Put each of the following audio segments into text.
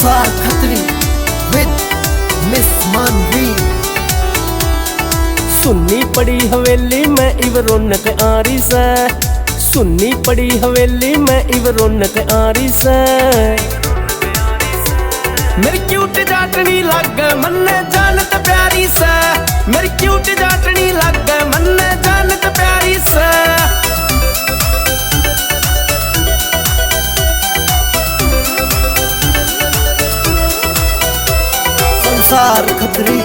संसार Khatri with miss मानवी। सुन्नी पड़ी हवेली में इव रौनक आरी से, सुन्नी पड़ी हवेली में इव रौनक आरी से। मेरी क्यूट जाटनी लग मन्ने जानत प्यारी से, मेरी क्यूट जाटनी लग मन्ने जानत प्यारी से। संसार खत्री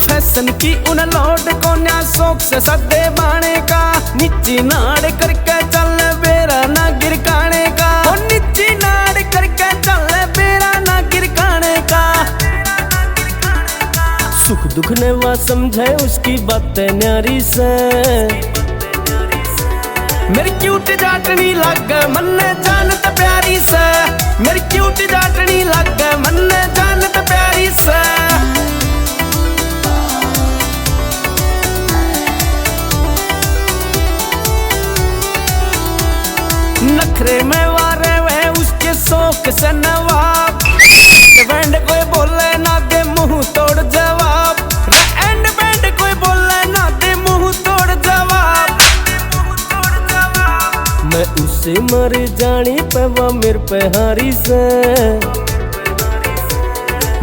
फैशन की उन लौट को न्या शौक से सदे बाणे का, नीची नाड़ करके चल बेरा ना गिरकाने का, और नीची नाड़ करके चल बेरा ना गिरकाने का। सुख दुख ने वह समझे उसकी बातें न्यारी से। मेरी क्यूट जाटनी लग मन्ने जानत प्यारी से, मेरी क्यूट जाटनी लग मन्ने जानत प्यारी से। नखरे में वारे वे उसके शौक से नवाब, बैंड कोई बोले ना दे मुंह तोड़ जवाब, एंड बैंड कोई बोले ना दे मुंह तोड़ जवाब। मैं उससे मर जानी पे वो मेरे पे हारी से।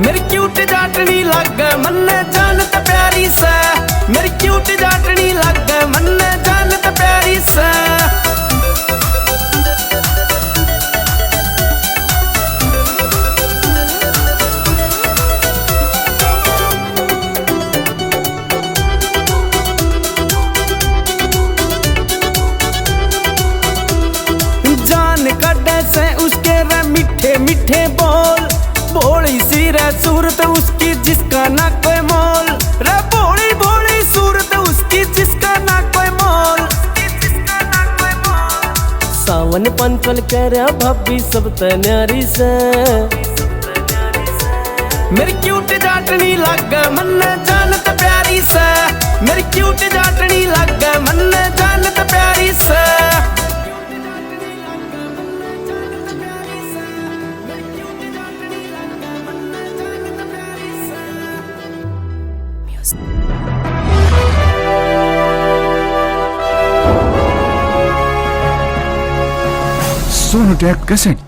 मेरी क्यूट जाटनी लग मन्ने जानत प्यारी से, मेरी क्यूट जाटनी लग मन्ने जानत प्यारी से। से उसके रे मीठे मीठे बोल, भोली सी रे सूरत उसकी जिसका ना कोई मोल, रे भोली भोली सूरत उसकी जिसका ना कोई मोल। सावन पंचल कह रहा भाभी सब ते न्यारी से। मेरी क्यूट जाटनी लग मन्ने जानत प्यारी से, मेरी क्यूट जाटनी लग मन्ने जानत प्यारी से। सोनोटेक कैसेट।